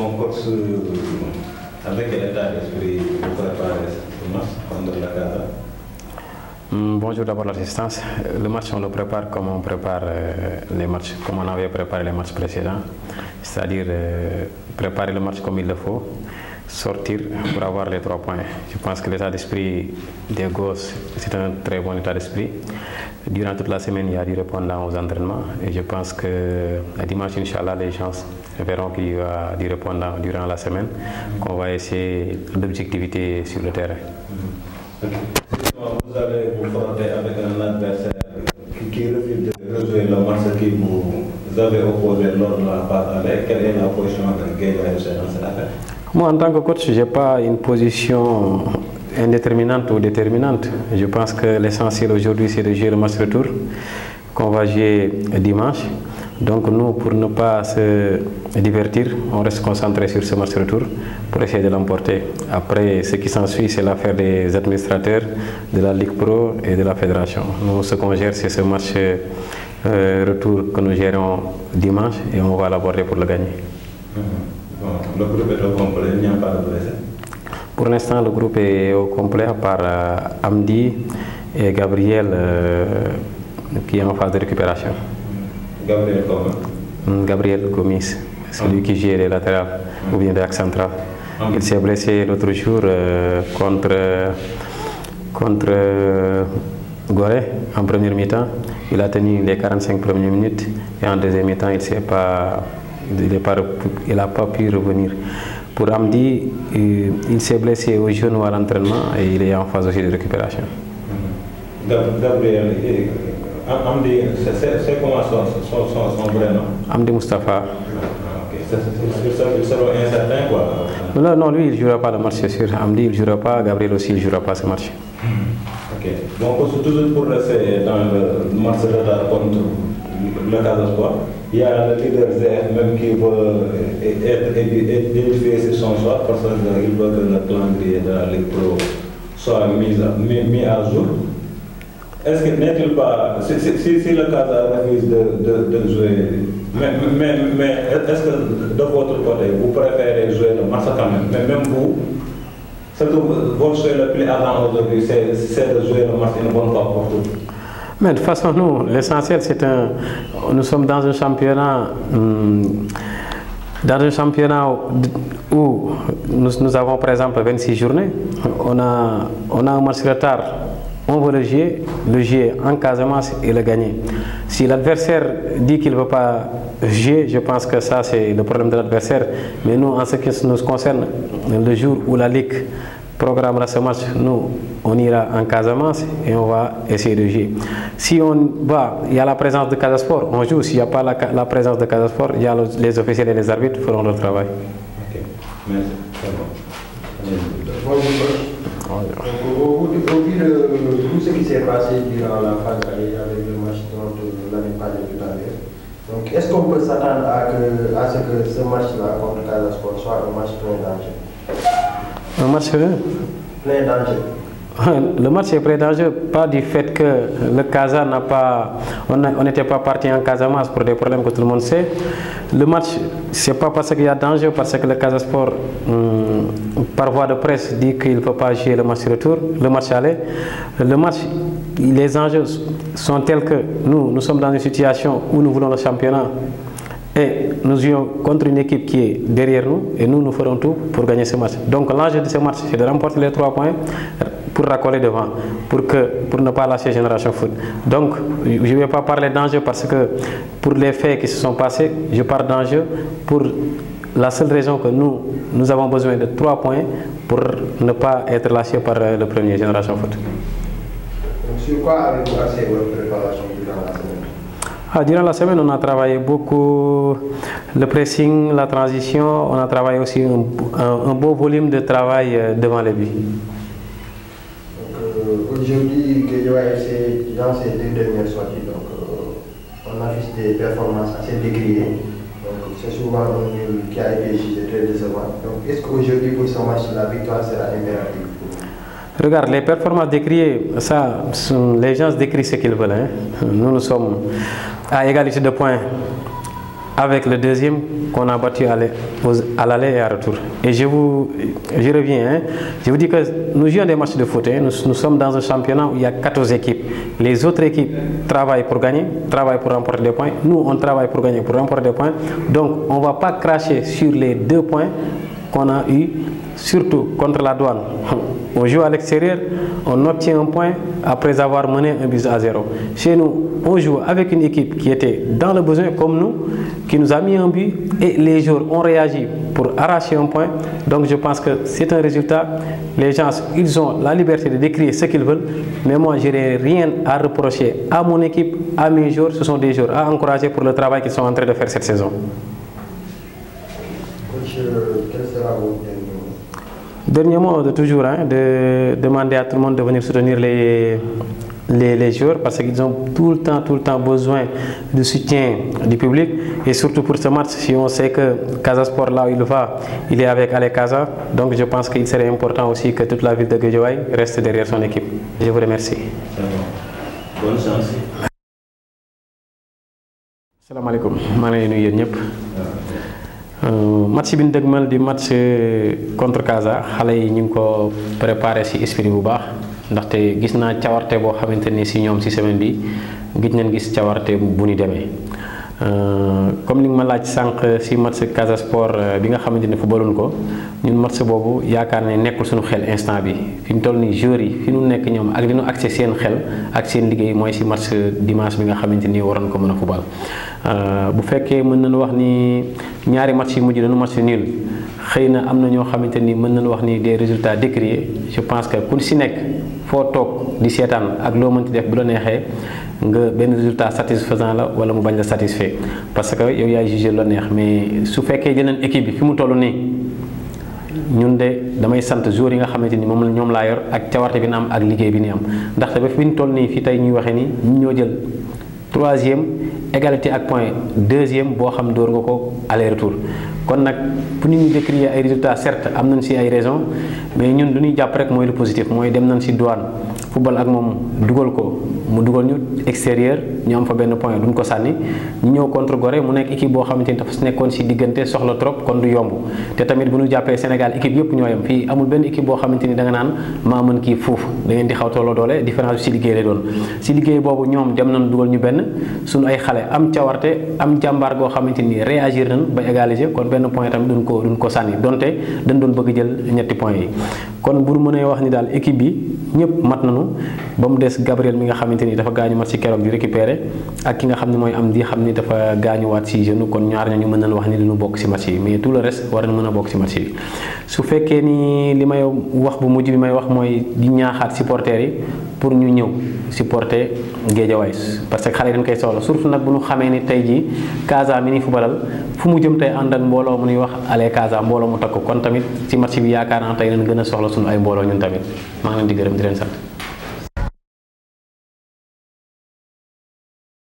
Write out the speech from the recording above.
Mon coach, avec quel état d'esprit vous préparez ce match contre la Casa? Bonjour d'abord l'assistance. Le match on le prépare comme on prépare les matchs, comme on avait préparé les matchs précédents, c'est-à-dire préparer le match comme il le faut, sortir pour avoir les 3 points. Je pense que l'état d'esprit des gosses, c'est un très bon état d'esprit. Durant toute la semaine, il y a du répondant aux entraînements et je pense que dimanche, Inch'Allah, les gens verront qu'il y a du répondant durant la semaine, qu'on va essayer l'objectivité sur le terrain. Vous allez vous frotter avec un adversaire qui refuse de rejouer le match que vous avez opposé lors de la phase aller. Quelle est la position de Guédiawaye dans cette affaire? Moi, en tant que coach, je n'ai pas une position indéterminante ou déterminante. Je pense que l'essentiel aujourd'hui, c'est de jouer le match retour qu'on va jouer dimanche. Donc nous, pour ne pas se divertir, on reste concentré sur ce match retour pour essayer de l'emporter. Après, ce qui s'ensuit, c'est l'affaire des administrateurs, de la Ligue Pro et de la Fédération. Nous, ce qu'on gère, c'est ce match retour que nous gérons dimanche et on va l'aborder pour le gagner. Bon, le groupe est au complet, il n'y a pas de blessés? Pour l'instant, le groupe est au complet, à part Amdi et Gabriel qui est en phase de récupération. Gabriel comment? Gabriel Gomis, celui qui gère les latérales ou bien l'axe central. Il s'est blessé l'autre jour contre Gorée en première mi-temps. Il a tenu les 45 premières minutes et en deuxième mi-temps, il n'a pas pu revenir. Pour Amdi, il s'est blessé au genou à l'entraînement et il est en phase aussi de récupération. Gabriel, Amdi, c'est comment son vrai nom? Amdi Mustafa. Il sera incertain quoi? Non, lui il ne jouera pas le match, c'est sûr. Amdi il ne jouera pas, Gabriel aussi il ne jouera pas ce match. Ok. Donc toujours pour rester dans le match de retard contre le Casa Sport, il y a le leader ZF même qui veut identifier sur son choix parce qu'il veut que le calendrier de la Ligue Pro soit mis à jour. Est-ce que n'est-il pas, si le Casa refuse de jouer, mais est-ce que de votre côté, vous préférez jouer le match quand même, mais même vous, ce que votre choix le plus avant aujourd'hui, c'est de jouer le match une bonne fois pour toutes? Mais de toute façon, nous, l'essentiel, nous sommes dans un championnat où nous avons par exemple 26 journées. On a un match de retard. On veut le jouer en Casamance et le gagner. Si l'adversaire dit qu'il ne veut pas jouer, je pense que ça c'est le problème de l'adversaire. Mais nous, en ce qui nous concerne, le jour où la Ligue programmera ce match, nous, on ira en Casamance et on va essayer de jouer. Si il y a la présence de Casa Sport, on joue. S'il n'y a pas la présence de Casa Sport, il y a les officiels et les arbitres feront leur travail. Ok, merci. Au vu de tout ce qui s'est passé durant la phase aller avec le match dont l'année passée tout à l'heure, donc est-ce qu'on peut s'attendre à ce que ce match-là contre Casa Sport soit un match plein danger? Un match plein danger. Le match est très dangereux, pas du fait que le Casa n'a pas, on n'était pas parti en Casamance pour des problèmes que tout le monde sait. Le match, c'est pas parce qu'il y a danger, parce que le Casa Sport, par voie de presse, dit qu'il ne peut pas jouer le match retour, le match aller. Le match, les enjeux sont tels que nous sommes dans une situation où nous voulons le championnat. Et nous jouons contre une équipe qui est derrière nous et nous ferons tout pour gagner ce match. Donc l'enjeu de ce match, c'est de remporter les 3 points pour racoler devant, pour ne pas lâcher Génération Foot. Donc je ne vais pas parler d'enjeu parce que pour les faits qui se sont passés, je parle d'enjeu pour la seule raison que nous avons besoin de 3 points pour ne pas être lâchés par le premier Génération Foot. Donc sur quoi avez-vous axé votre préparation durant la semaine? Durant la semaine, on a travaillé beaucoup le pressing, la transition, on a travaillé aussi un beau volume de travail devant les buts. Aujourd'hui, Guédiawaye, dans ces 2 dernières sorties, donc, on affiche des performances assez décriées. C'est souvent un nul qui a été jugé très décevant. Donc, est-ce qu'aujourd'hui, pour ce match, la victoire sera impérative? Regarde, les performances décriées, ça, les gens décrient ce qu'ils veulent. Hein. Nous sommes à égalité de points avec le deuxième qu'on a battu à l'aller et à retour. Et je reviens, hein, je vous dis que nous jouons des matchs de foot, hein, nous sommes dans un championnat où il y a 14 équipes. Les autres équipes travaillent pour gagner, travaillent pour remporter des points. Nous, on travaille pour gagner, pour remporter des points. Donc, on ne va pas cracher sur les 2 points qu'on a eu, surtout contre la Douane. On joue à l'extérieur, on obtient un point après avoir mené 1-0. Chez nous, on joue avec une équipe qui était dans le besoin comme nous, qui nous a mis un but et les joueurs ont réagi pour arracher un point. Donc je pense que c'est un résultat. Les gens, ils ont la liberté de décrire ce qu'ils veulent, mais moi je n'ai rien à reprocher à mon équipe, à mes joueurs. Ce sont des joueurs à encourager pour le travail qu'ils sont en train de faire cette saison. Coach, quel sera votre dernier mot de toujours, hein, de demander à tout le monde de venir soutenir les joueurs parce qu'ils ont tout le temps besoin du soutien du public et surtout pour ce match, si on sait que Casa Sport, là où il va, il est avec Ale Casa, donc je pense qu'il serait important aussi que toute la ville de Guédiawaye reste derrière son équipe. Je vous remercie. Bonne chance. Salam alaikum. Je suis ñëpp. Match bi ñu dëgmal di match contre Casa xale yi ñu ngi ko préparé ci esprit bu baax ndaxte gis naa cawarte boo xamante ni ci ñoom ci semaine bi gis nañ gis cawarte bu ñu demee comme li nga ma laaj sànq ci match Casa Sport bi nga xamante ni footballuñ ko ñun match boobu yaakaar ne nekkul suñu xel instant bi fi ñu toll nii joueurs yi fi ñu nekk ñoom ak li ñu accès seen xel ak seen liggéey mooy ci match dimanche bi nga xamante ni waroon ko mën a football bu fekkee mën nañu wax ni ñaari match yi mujj dañu match nul xëy na am na ñoo xamante ni mën nañu wax ni des résultats décriés je pense que ku ci nekk foo toog di seetaan ak loo mënti def bu la neexee nga benn résultat satisfaisant la wala mu bañ la satisfait parce que yow yaay jugé la neex mais su fekkee jëleen équipe bi fi mu toll nii ñun de damay sant joueurs yi nga xamante ni moom ñoom laa yor ak cawarte bi na am ak liggéey bi ni am ndaxte ba fi ñu toll nii fii tey ñuy waxee ni ñu ñoo jël 3e égalité ak point 2e boo xam dóor nga ko aller retour kon nag pour nit ñi décrire ay résultats certes am nañ ci ay raisons mais ñun lu ñuy jàpp rek mooy lu positif mooy dem nañ ci Douane football ak moom dugal ko mu dugal ñu extérieur ñu am fa benn point duñ ko sànni ñu ñëw contre Gorée mu nekk équipe boo xamante ni dafa nekkoon ci diggante soxla trop kon du yomb te tamit bu ñu jàppee Sénégal équipe yëpp ñoo yem fii amul benn équipe boo xamante ni da nga naan maa mën kii foofu da ngeen di xaw tolloo doole différence bi ci liggéey lay doon ci liggéey boobu ñoom dem nañ dugal ñu benn suñu ay xale am cawarte am jàmbaar goo xamante ni réagir nañ ba égaliser kon benn point tamit duñ ko sànni donte dañ doon bëgg jël ñetti points yi kon bu mënee wax ni daal équipe bi ñëpp mat nañu ba mu des Gabriel mi nga xamante ni dafa gaañu mat ci keroog di récupérer ak ki nga xam ne mooy am di xam ni dafa gaañuwaat ci genou kon ñaar ñooñu mën nañu wax ni dañu bokk ci match yi mais tout le reste war na mën a bokk ci match yi su fekkee ni li may wax bu mujj bi may wax mooy di ñaaxaat supporters yi pour ñu ñëw supporter Guédiawaye parce que xale yi dañ koy soxla surtout nag bu ñu xamee ni tey jii Casa mi ni footballal fu mu jëm tey ànd ak mbooloo mu ñuy wax ale Casa mbooloo mu takku kon tamit ci match bi yaakaar naa tey dañ gën a soxla suñu ay mbooloo ñun tamit maa ngi leen di gërëm di leen sant